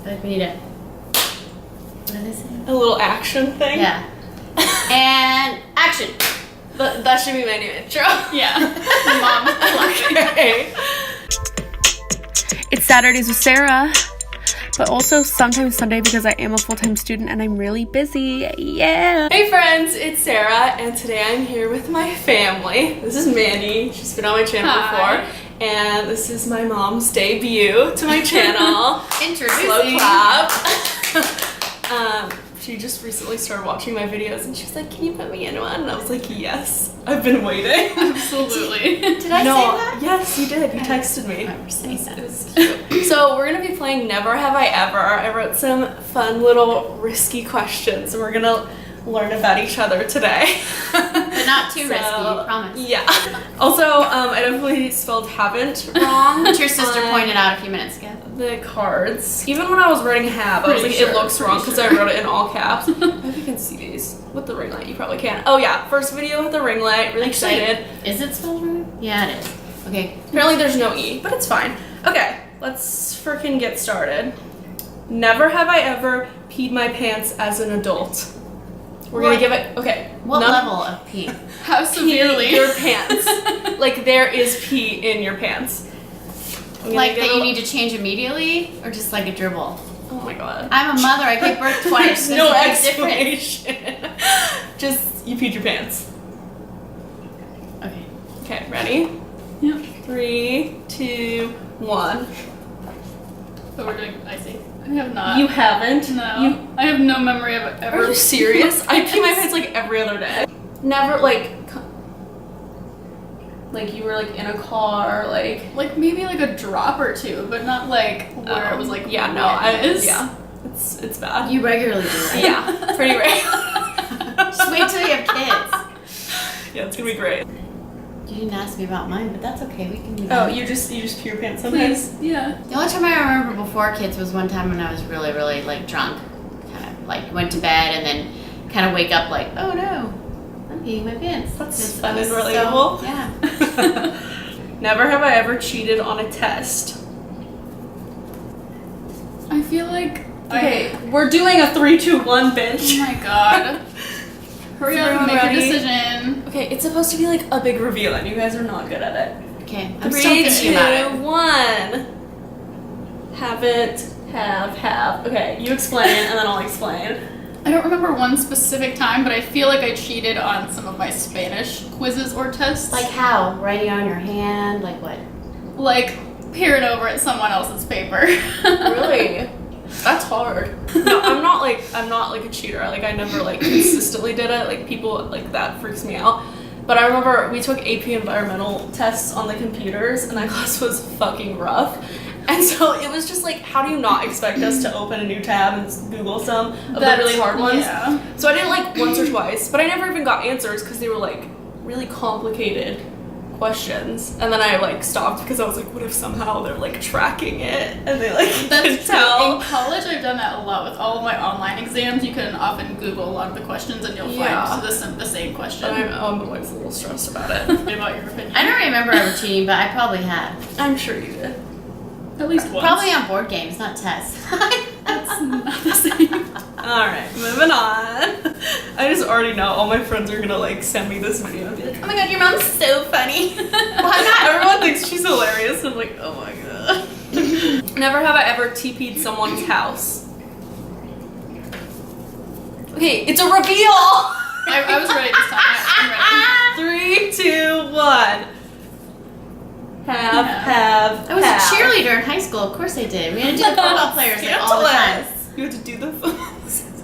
feel like we need what did I say? A little action thing? Yeah. And action. That should be my new intro. Yeah. Mom. Okay. It's Saturdays with Sarah, but also sometimes Sunday because I am a full-time student and I'm really busy. Yeah. Hey friends, it's Sarah, and today I'm here with my family. This is Mandy. She's been on my channel before. And this is my mom's debut to my channel. Introducing. Slow clap. She just recently started watching my videos and she's like, can you put me in one? And I was like, yes, I've been waiting. Absolutely. Did I say that? Yes, you did. You texted me. I remember saying that. It was cute. So we're going to be playing Never Have I Ever. I wrote some fun little risky questions and we're going to learn about each other today. But not too risky, you promise. Yeah. Also, I definitely spelled haven't wrong. Which your sister pointed out a few minutes ago. The cards. Even when I was writing have, I was like, it looks wrong because I wrote it in all caps. I hope you can see these with the ring light. You probably can. Oh yeah, first video with the ring light. Really excited. Is it spelled wrong? Yeah, it is. Okay. Apparently there's no E, but it's fine. Okay, let's freaking get started. Never have I ever peed my pants as an adult. We're gonna give it, okay. What level of pee? How severely? Pee your pants. Like there is pee in your pants. Like that you need to change immediately, or just like a dribble? Oh my god. I'm a mother. I gave birth twice. There's no explanation. Just you peed your pants. Okay. Okay, ready? Yep. 3, 2, 1. But we're doing icing. I have not. You haven't? No. I have no memory of it ever. Are you serious? I pee my pants like every other day. Never like you were like in a car, like maybe like a drop or two, but not like where it was like yeah, no, yeah, it's bad. You regularly do, right? Yeah, pretty regular. Just wait till you have kids. Yeah, it's gonna be great. You didn't ask me about mine, but that's okay. We can do Oh, that. you just pee your pants sometimes? Please. Yeah. The only time I remember before kids was one time when I was really, really like drunk. Kind of like went to bed and then kind of wake up like, oh no, I'm peeing my pants. That's fun and relatable. So, yeah. Never have I ever cheated on a test. I feel like Okay, we're doing a 3, 2, 1 Oh bench. my god. Hurry up and make ready? your decision. Okay, it's supposed to be like a big reveal and you guys are not good at it. Okay, I'm 3, still thinking about it. 2, 1. Haven't, have. Okay, you explain and then I'll explain. I don't remember one specific time, but I feel like I cheated on some of my Spanish quizzes or tests. Like how? Writing on your hand? Like what? Like peering over at someone else's paper. Really? That's hard. No, I'm not like a cheater. Like I never like consistently did it. Like people like that freaks me out. But I remember we took AP environmental tests on the computers and that class was fucking rough. And so it was just like, how do you not expect us to open a new tab and Google some of the really hard ones? Yeah. So I did it like once or twice, but I never even got answers because they were like really complicated questions. And then I like stopped because I was like, what if somehow they're like tracking it and they like can tell? In college, I've done that a lot with all of my online exams. You can often Google a lot of the questions and you'll find the same question. I'm always a little stressed about it. About your opinion. I don't remember ever cheating, but I probably have. I'm sure you did. At least once. Probably on board games, not tests. That's not the same. Alright, moving on. I just already know all my friends are gonna like send me this video and be like, oh my god, your mom's so funny. Why not? Everyone thinks she's hilarious. I'm like, oh my god. Never have I ever TP'd someone's house. Okay, it's a reveal! I was ready this time. I'm ready. 3, 2, 1. Have. I was a cheerleader in high school. Of course I did. We had to do the football players like all the time. You had to do the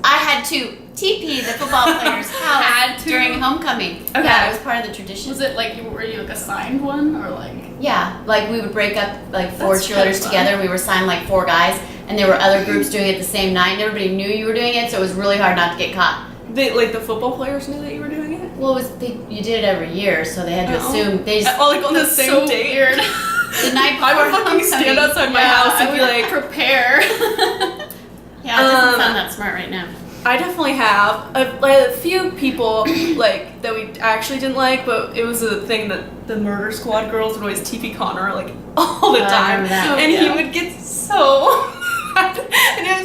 I had to TP the football players' house during homecoming. Okay. Yeah, it was part of the tradition. Was it like, were you like assigned one or like? Yeah, like we would break up like 4 That's cheerleaders kinda together. We were assigned like 4 guys, and there were other groups doing it the same night. And everybody knew you were doing it, so it was really hard not to get caught. Like the football players knew that you were doing it? Well, you did it every year, so they had to assume they just like on the same so date? Weird. the night before I would fucking homecoming. stand outside my house and be like, prepare. Yeah, it doesn't sound that smart right now. I definitely have. A few people like that we actually didn't like, but it was a thing that the murder squad girls would always TP Connor like all the I time. remember that. And Yeah. he would get so mad. And he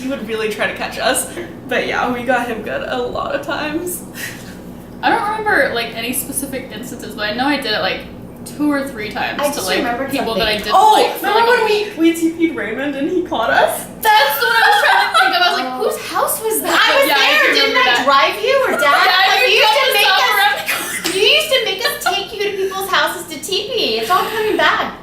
he would really try to catch us. But yeah, we got him good a lot of times. I don't remember like any specific instances, but I know I did it like 2 or 3 times I to just like remembered people something. that I didn't Oh, like for remember like a when week. we TP'd Raymond and he caught us? That's what I was trying to think of. I was like, whose house was that? I was Yeah, there. do Didn't remember I that. drive you or Dad? Yeah, Like, you you used to dropped make us off us. around the corner. You used to make us take you to people's houses to TP. It's all coming back.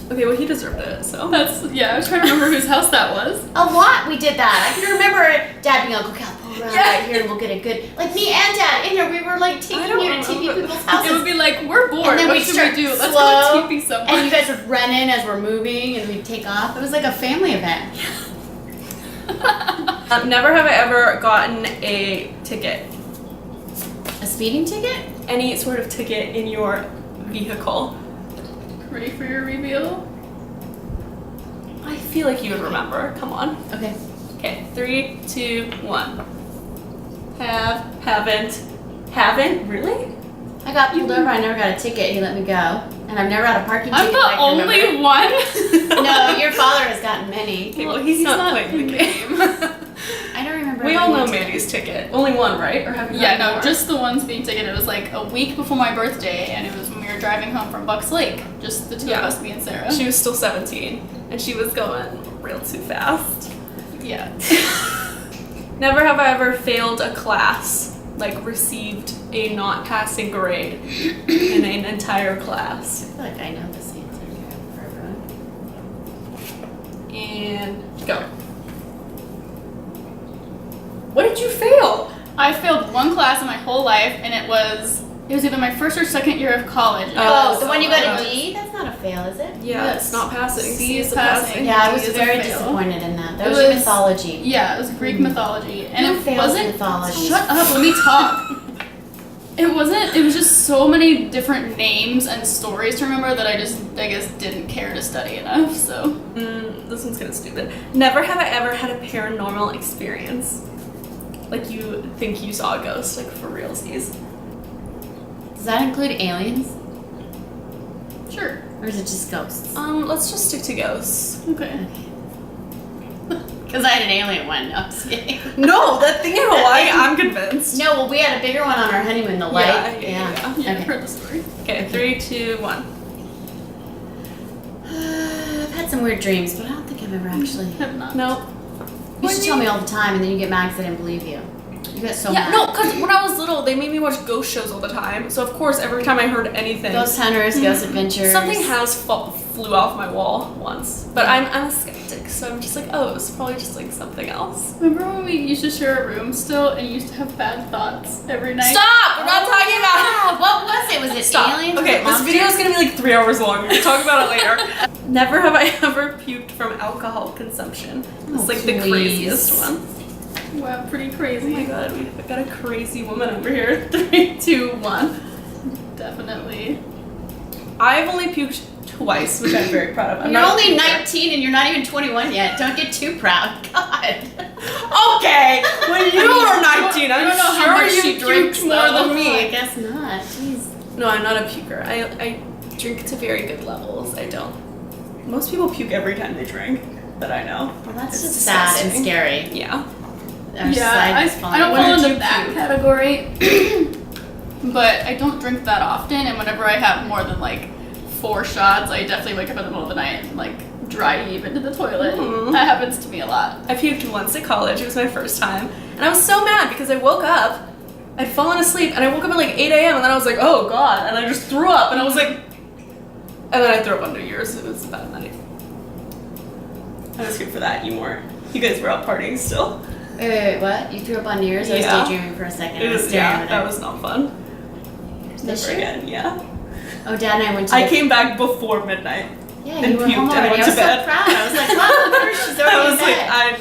Okay, well, he deserved it, so. I was trying to remember whose house that was. A lot we did that. I can remember Dad being like, okay, I'll pull around right here and we'll get a good. Like me and Dad in here, we were like taking don't you to TP remember. people's It houses. would be like, we're bored. And then what we'd should start we do? Let's slow, go to TP somewhere. and you guys would run in as we're moving and we'd take off. It was like a family event. Never have I ever gotten a ticket. A speeding ticket? Any sort of ticket in your vehicle. Ready for your reveal? I feel like you would remember. Come on. Okay. Okay, 3, 2, 1. Haven't? Really? I got pulled over. I never got a ticket. He let me go. And I've never had a parking I'm ticket. that I the can only remember. one. No, your father has gotten many. Okay, well, he's not playing the game. I don't remember. We having all a know ticket. Mandy's ticket. Only one, right? Or have you Yeah, had no, more? just the one speeding ticket. It was like a week before my birthday, and it was when we were driving home from Bucks Lake. Just the two Yeah. of us, me and Sarah. She was still 17, and she was going real too fast. Yeah. Never have I ever failed a class, like received a not passing grade in an entire class. I feel like I know this answer for everyone. And go. What did you fail? I failed one class in my whole life, and it was either my first or second year of college. and it Oh, was- the one you got it a was- D? That's not a fail, is it? Yeah, Yes. it's not passing. C is the passing. Yeah, I was D is a very fail. disappointed in that. That It was your was- mythology. Yeah, it was Greek mythology, and Who it fails wasn't. mythology? Shut up! Let me talk. It wasn't. It was just so many different names and stories to remember that I guess didn't care to study enough. So This one's kind of stupid. Never have I ever had a paranormal experience. Like you think you saw a ghost, like for realsies. Does that include aliens? sure. Or is it just ghosts? Let's just stick to ghosts. Okay. Because I had an alien one. No, I'm just kidding. No, that thing in Hawaii, I'm convinced. No, well, we had a bigger one on our honeymoon, the light. Yeah. Yeah, Okay. I've heard the story. Okay, 3, 2, 1. I've had some weird dreams, but I don't think I've ever actually. Have not. Nope. You should tell me all the time, and then you get mad because I didn't believe you. You get so Yeah, mad. no, because when I was little, they made me watch ghost shows all the time. So of course, every time I heard anything, Ghost hunters, ghost adventures. something has flew off my wall once. But I'm a skeptic, so I'm just like, oh, it's probably just like something else. Remember when we used to share a room still, and you used to have bad thoughts every night? Stop! We're not talking about it. Yeah, what was it? Was it Stop. aliens? Okay, Was this it video is monsters? gonna be like 3 hours long. We're gonna talk about it later. Never have I ever puked from alcohol consumption. It's Oh, like the please. craziest one. Wow, pretty Oh crazy. my god, we've got a crazy woman over here. 3, 2, 1. Definitely. I've only puked twice, which I'm very proud of. I'm You're not a only puker. 19 and you're not even 21 yet. Don't get too proud. God. Okay, when you were 19, I'm I don't know how sure much you she drinks, puked more though. than I me. guess not. Jeez. No, I'm not a puker. I drink to very good levels. I don't. Most people puke every time they drink that I know. Well, that's It's just sad and disgusting. scary. Yeah. Our Yeah, society's I falling don't When fall apart. did into you that puke? category. But I don't drink that often, and whenever I have more than like 4 shots, I definitely wake up in the middle of the night and like dry heave into the toilet. Mhm. That happens to me a lot. I puked once at college. It was my first time. And I was so mad because I woke up, I'd fallen asleep, and I woke up at like 8 a.m. and then I was like, oh god. And I just threw up, and I was like, and then I threw up on New Year's. It was a bad night. I was good for that. You guys were out partying still. Wait, what? You threw up on New Year's? I was Yeah. daydreaming for a second. It I was was, staring yeah, at that it. was not fun. This Never year? again, yeah. Oh, Dad and I went to I the- came back before midnight. Yeah, and you were home puked and already. went I to was bed. so proud. I was like, wow, look at her. She's already I was in like, bed. I'm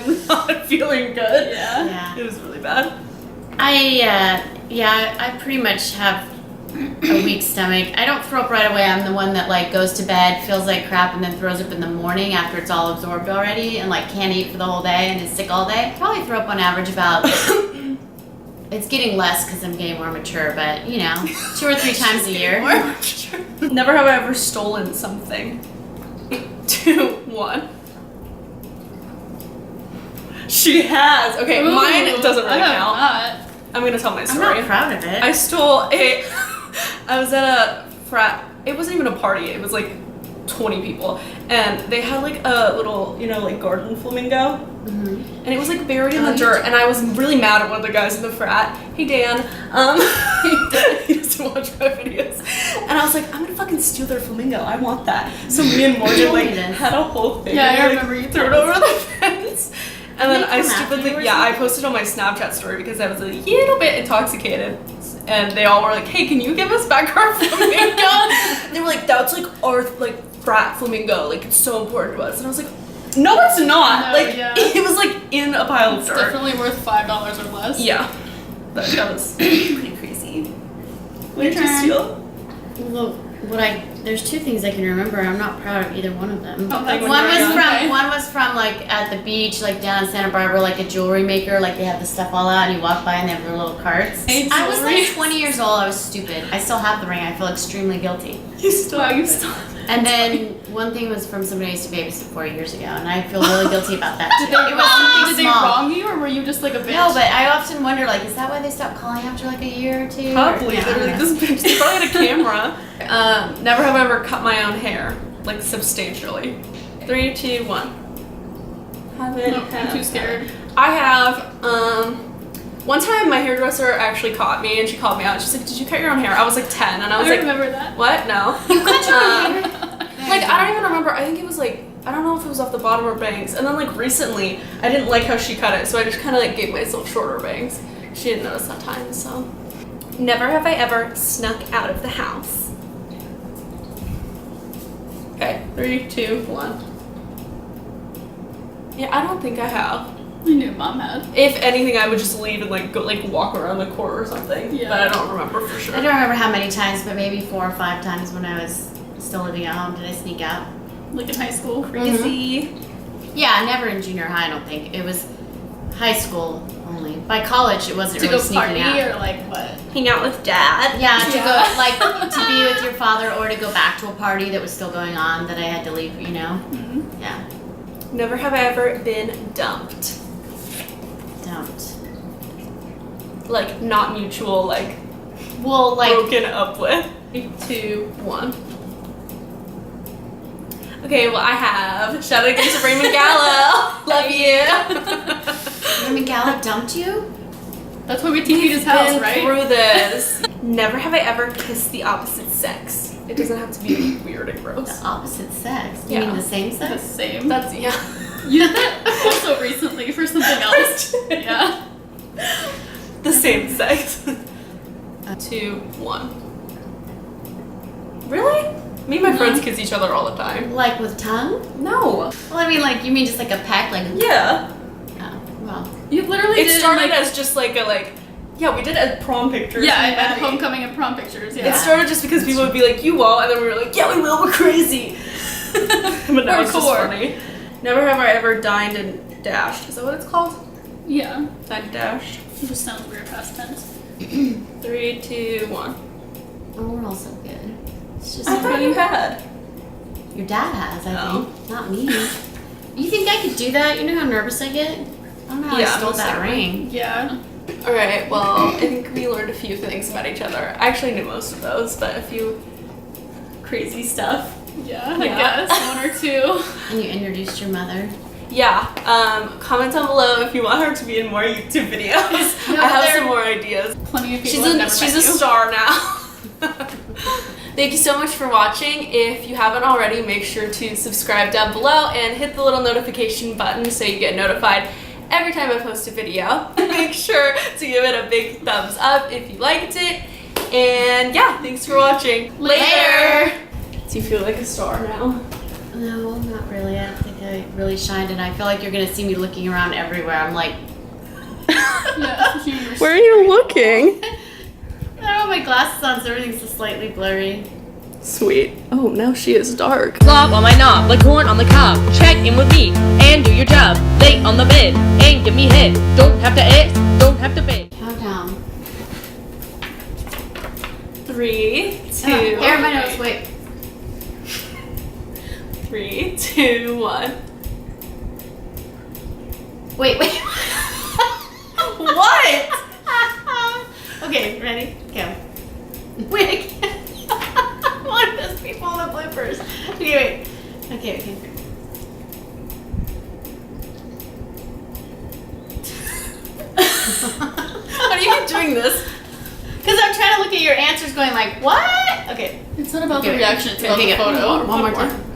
not feeling good. Yeah. It was really bad. I pretty much have a weak stomach. I don't throw up right away. I'm the one that like goes to bed, feels like crap, and then throws up in the morning after it's all absorbed already, and like can't eat for the whole day and is sick all day. Probably throw up on average about. It's getting less because I'm getting more mature, but 2 or 3 times a year. Never have I ever stolen something. 2, 1. She has. Okay, Ooh, mine doesn't really I have count. not. I'm gonna tell my I'm story. not proud of it. I stole a. I was at a frat. It wasn't even a party. It was like 20 people, and they had like a little, like garden flamingo, and it was like buried in the dirt. And I was really mad at one of the guys in the frat. Hey Dan, he doesn't watch my videos, and I was like, I'm gonna fucking steal their flamingo. I want that. So me and Morgan like had a whole thing. Yeah, I and, remember you threw it over the fence. And then I stupidly, or I posted on my Snapchat story because I was a little bit intoxicated. And they all were like, hey, can you give us back our flamingo? They were like, that's like our like frat flamingo. Like, it's so important to us. And I was like, no, it's not. No, like, yeah. it was like in a pile of It's dirt. definitely worth $5 or less. Yeah. That was pretty crazy. What did you turn. steal? Well, there's two things I can remember. I'm not proud of either one of them. Oh, like when one you were was young, from okay. one was from like at the beach, like down in Santa Barbara, like a jewelry maker. Like they have the stuff all out, and you walk by and they have their little carts. Hey, I was jewelry. like 20 years old. I was stupid. I still have the ring. I feel extremely guilty. You stole Wow, you stole. And then one thing was from somebody I used to babysit 4 years ago, and I feel really guilty about that too. Did they It was something did they small. wrong you, or were you just like a bitch? No, but I often wonder, like, is that why they stopped calling after like a year or two? Probably. Or, yeah, They were like, this bitch, they probably had a camera. Never have I ever cut my own hair, like substantially. 3, 2, 1. Haven't. No, I'm too scared. I have, one time my hairdresser actually caught me and she called me out. She's like, did you cut your own hair? I was like 10 and I was I like, remember that. what? No. Like, I don't even remember. I think it was like, I don't know if it was off the bottom or bangs. And then like recently, I didn't like how she cut it, so I just kind of like gave myself shorter bangs. She didn't notice that time, so. Never have I ever snuck out of the house. Okay, 3, 2, 1. Yeah, I don't think I have. I knew mom had. If anything, I would just leave and like go like walk around the court or something. Yeah. But I don't remember for sure. I don't remember how many times, but maybe 4 or 5 times when I was still living at home did I sneak out. Like in high school. Crazy. Yeah, never in junior high, I don't think. It was high school only. By college, it wasn't To really go sneaking party out. or like what? Hang out with dad. Yeah, to Yeah. go, like, to be with your father or to go back to a party that was still going on that I had to leave, Mm-hmm. Yeah, Never have I ever been dumped. don't. Like not mutual, like Well, like, broken up with. 3, 2, 1. Okay, well I have. Shout out again to Raymond Gallo. Love you. Raymond Gallo dumped you? That's why we TP'd his house, Been right? through this. Never have I ever kissed the opposite sex. It doesn't have to be weird and The gross. opposite sex? You Yeah. mean the same The sex? same. That's yeah. You did that also recently for something else. Yeah. The same sex. 2, 1. Really? Me and my friends kiss each other all the time. Like with tongue? No. Well, I mean, like, you mean just like a peck, like, Yeah. oh, well. You literally It did started like, as just like a yeah, we did it at prom pictures. yeah, with at Maddie. homecoming and prom pictures. Yeah. It started just because people would be like, you won't, and then we were like, yeah, we will, we're crazy. But now it's just Hardcore. funny. Never have I ever dined and dashed. Is that what it's called? Yeah. Dined and dashed. It just sounds weird past tense. 3, 2, 1. Oh, we're all so good. It's just I thought you had. your dad has, I Oh. think. Not me. You think I could do that? You know how nervous I get? I don't know how Yeah, I stole most that certainly. ring. Yeah. Alright, well, I think we learned a few things about each other. I actually knew most of those, but a few crazy stuff. Yeah, I Yeah. guess. 1 or 2. And you introduced your mother. Yeah, comment down below if you want her to be in more YouTube videos. No, I have there- some more ideas. Plenty of people She's have a never met you. star now. Thank you so much for watching. If you haven't already, make sure to subscribe down below and hit the little notification button so you get notified every time I post a video. Make sure to give it a big thumbs up if you liked it. And yeah, thanks for watching. Later. Do you feel like a star now? No, not really. I don't think I really shined, and I feel like you're gonna see me looking around everywhere. I'm like, Yeah. Where are you looking? I don't have my glasses on, so everything's just slightly blurry. Sweet. Oh, now she is dark. Slob on my knob, like corn on the cob. Check in with me and do your job. Late on the bed and give me head. Don't have to ask, don't have to beg. Countdown. 3, 2. Hair in my nose. Wait. 3, 2, 1. Wait. What? Okay, ready? Go. Wait, I can't. What are those people in the bloopers? Okay, wait. Okay. How do you keep doing this? Because I'm trying to look at your answers going like, what? Okay. It's not about Okay, the reaction, it's about the go. photo. One more time.